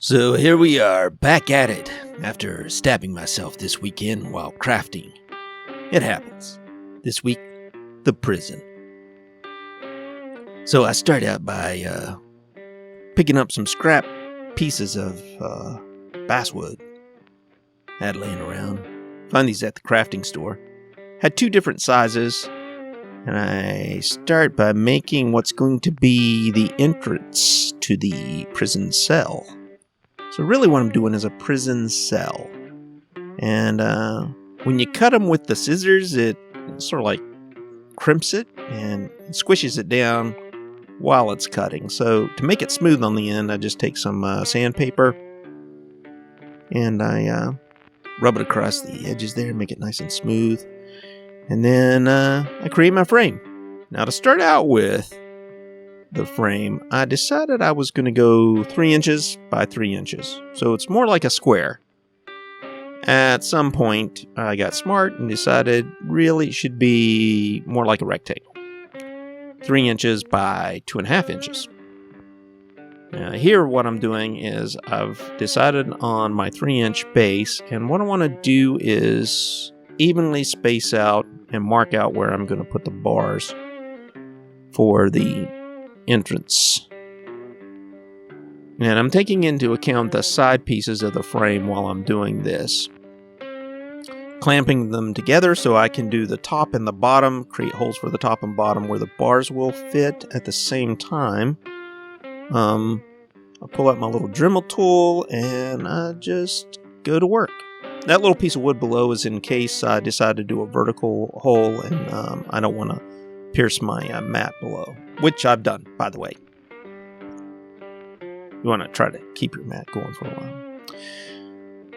So here we are, back at it, after stabbing myself this weekend while crafting. It happens. This week, the prison. So I start out by picking up some scrap pieces of basswood I had laying around. Found these at the crafting store. Had two different sizes, and I start by making what's going to be the entrance to the prison cell. So really what I'm doing is a prison cell. And when you cut them with the scissors, it sort of like crimps it and squishes it down while it's cutting. So to make it smooth on the end, I just take some sandpaper and I rub it across the edges there, make it nice and smooth. And then I create my frame. Now to start out with the frame, I decided I was going to go 3 inches by 3 inches. So it's more like a square. At some point, I got smart and decided really it should be more like a rectangle. 3 inches by 2.5 inches. Now here what I'm doing is I've decided on my 3-inch base, and what I want to do is evenly space out and mark out where I'm going to put the bars for the entrance. And I'm taking into account the side pieces of the frame while I'm doing this. Clamping them together so I can do the top and the bottom, create holes for the top and bottom where the bars will fit at the same time. I'll pull out my little Dremel tool and I just go to work. That little piece of wood below is in case I decide to do a vertical hole and I don't want to pierce my mat below, which I've done, by the way. You want to try to keep your mat going for a while.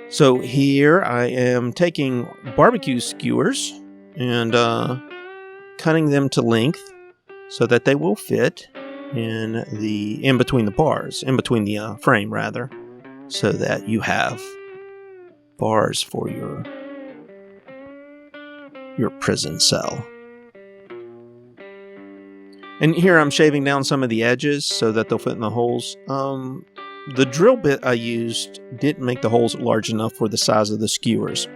So here I am taking barbecue skewers and cutting them to length so that they will fit in between the bars, in between the frame rather, so that you have bars for your prison cell. And here I'm shaving down some of the edges so that they'll fit in the holes. The drill bit I used didn't make the holes large enough for the size of the skewers.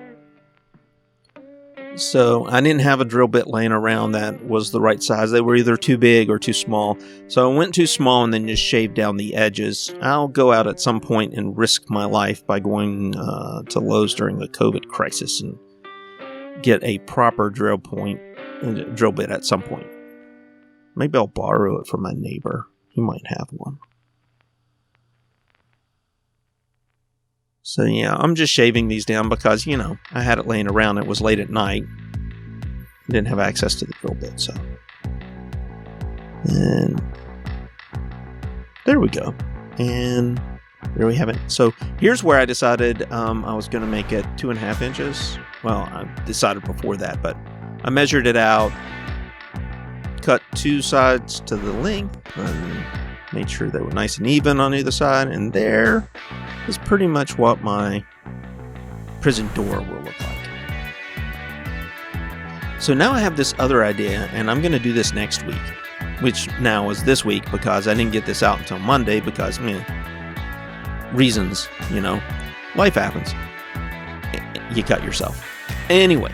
So I didn't have a drill bit laying around that was the right size. They were either too big or too small. So I went too small and then just shaved down the edges. I'll go out at some point and risk my life by going to Lowe's during the COVID crisis and get a proper drill bit at some point. Maybe I'll borrow it from my neighbor. He might have one. So yeah, I'm just shaving these down because, I had it laying around. It was late at night. Didn't have access to the drill bit, so. And there we go. And there we have it. So here's where I decided I was going to make it 2.5 inches. Well, I decided before that, but I measured it out. Cut 2 sides to the length and made sure they were nice and even on either side, and there is pretty much what my prison door will look like. So now I have this other idea, and I'm going to do this next week, which now is this week because I didn't get this out until Monday because reasons, life happens. You cut yourself. Anyway,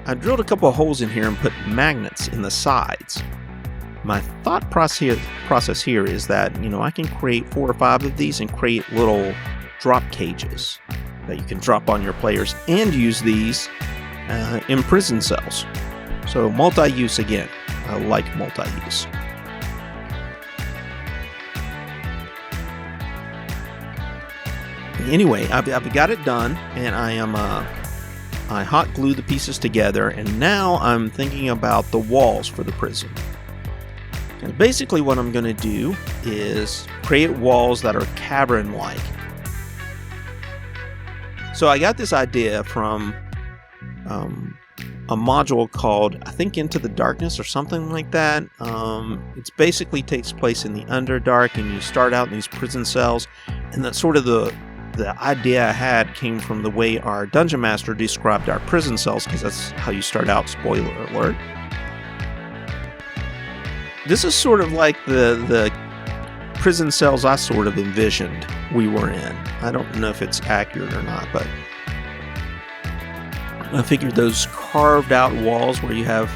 I drilled a couple of holes in here and put magnets in the sides. My thought process here is that, I can create 4 or 5 of these and create little drop cages that you can drop on your players and use these in prison cells. So multi-use again. I like multi-use. Anyway, I've got it done, and I hot glue the pieces together, and now I'm thinking about the walls for the prison. And basically what I'm going to do is create walls that are cavern-like. So I got this idea from a module called, I think, Into the Darkness or something like that. It basically takes place in the Underdark, and you start out in these prison cells, and that's sort of the idea I had came from the way our dungeon master described our prison cells, because that's how you start out, spoiler alert. This is sort of like the prison cells I sort of envisioned we were in. I don't know if it's accurate or not, but I figured those carved out walls where you have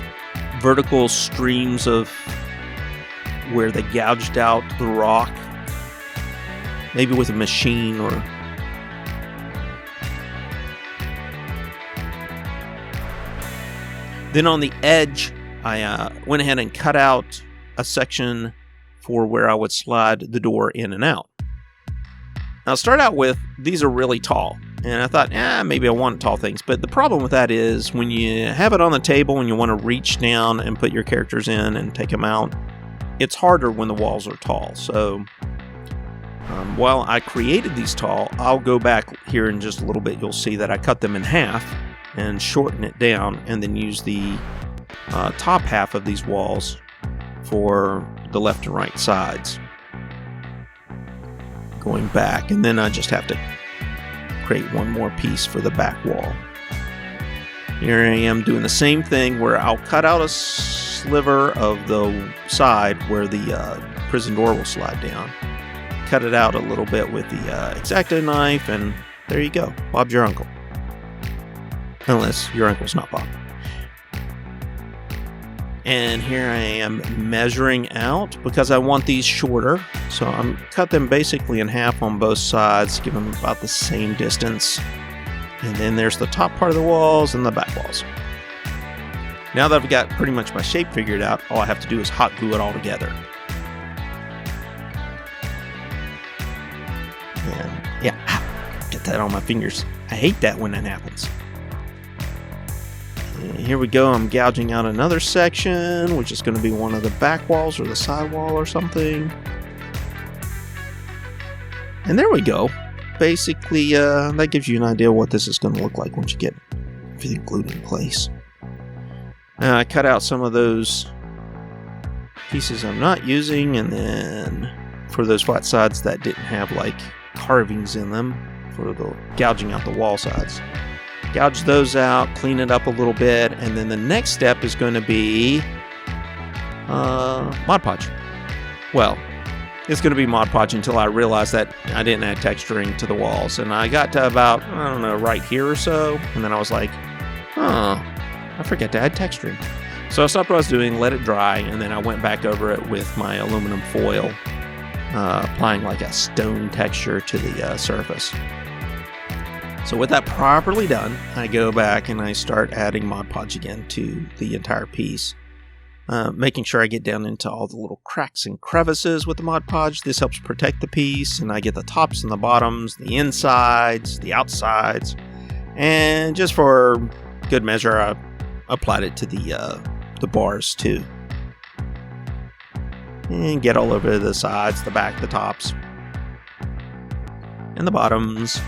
vertical streams of where they gouged out the rock, maybe with a machine or... Then on the edge, I went ahead and cut out a section for where I would slide the door in and out. Now, to start out with, these are really tall. And I thought, maybe I want tall things. But the problem with that is when you have it on the table and you want to reach down and put your characters in and take them out, it's harder when the walls are tall. So while I created these tall, I'll go back here in just a little bit. You'll see that I cut them in half and shorten it down and then use the top half of these walls for the left and right sides. Going back, and then I just have to create one more piece for the back wall. Here I am doing the same thing where I'll cut out a sliver of the side where the prison door will slide down. Cut it out a little bit with the X-Acto knife, and there you go. Bob's your uncle. Unless your uncle's not Bob. And here I am measuring out because I want these shorter. So I'm cut them basically in half on both sides, give them about the same distance. And then there's the top part of the walls and the back walls. Now that I've got pretty much my shape figured out, all I have to do is hot glue it all together. And get that on my fingers. I hate that when that happens. Here we go, I'm gouging out another section, which is going to be one of the back walls or the side wall or something. And there we go. Basically, that gives you an idea of what this is going to look like once you get everything glued in place. I cut out some of those pieces I'm not using, and then for those flat sides that didn't have like carvings in them, for the gouging out the wall sides. Gouge those out, clean it up a little bit, and then the next step is going to be Mod Podge. Well, it's going to be Mod Podge until I realize that I didn't add texturing to the walls. And I got to about, right here or so, and then I was like, I forget to add texturing. So I stopped what I was doing, let it dry, and then I went back over it with my aluminum foil, applying like a stone texture to the surface. So with that properly done, I go back and I start adding Mod Podge again to the entire piece. Making sure I get down into all the little cracks and crevices with the Mod Podge. This helps protect the piece, and I get the tops and the bottoms, the insides, the outsides. And just for good measure, I applied it to the bars too. And get all over the sides, the back, the tops, and the bottoms.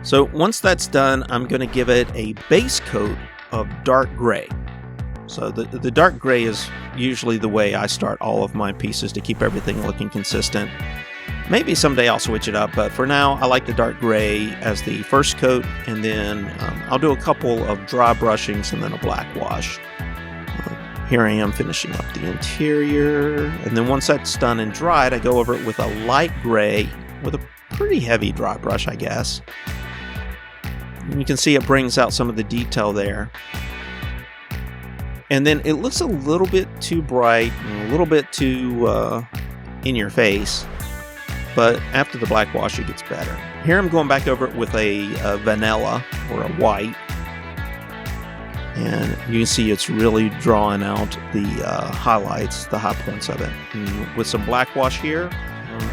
So once that's done, I'm going to give it a base coat of dark gray. So the dark gray is usually the way I start all of my pieces to keep everything looking consistent. Maybe someday I'll switch it up, but for now I like the dark gray as the first coat, and then I'll do a couple of dry brushings and then a black wash. Here I am finishing up the interior, and then once that's done and dried, I go over it with a light gray with a pretty heavy dry brush, I guess. And you can see it brings out some of the detail there. And then it looks a little bit too bright and a little bit too in your face. But after the black wash, it gets better. Here I'm going back over it with a vanilla or a white. And you can see it's really drawing out the highlights, the high points of it. And with some black wash here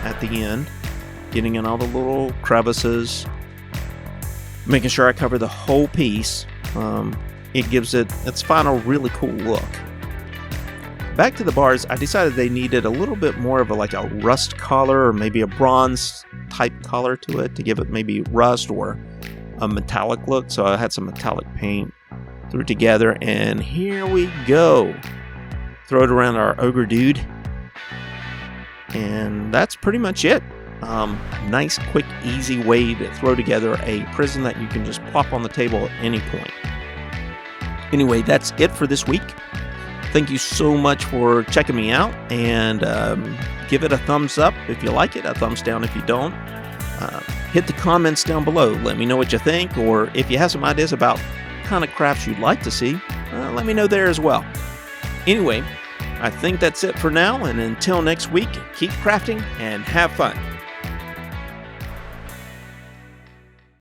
at the end, getting in all the little crevices, making sure I cover the whole piece. It gives it its final really cool look. Back to the bars, I decided they needed a little bit more of a rust color or maybe a bronze type color to it to give it maybe rust or a metallic look. So I had some metallic paint, threw it together, and here we go. Throw it around our ogre dude. And that's pretty much it. Nice, quick, easy way to throw together a prison that you can just plop on the table at any point. Anyway, that's it for this week. Thank you so much for checking me out, and give it a thumbs up if you like it, a thumbs down if you don't. Hit the comments down below. Let me know what you think, or if you have some ideas about kind of crafts you'd like to see, let me know there as well. Anyway, I think that's it for now, and until next week, keep crafting and have fun.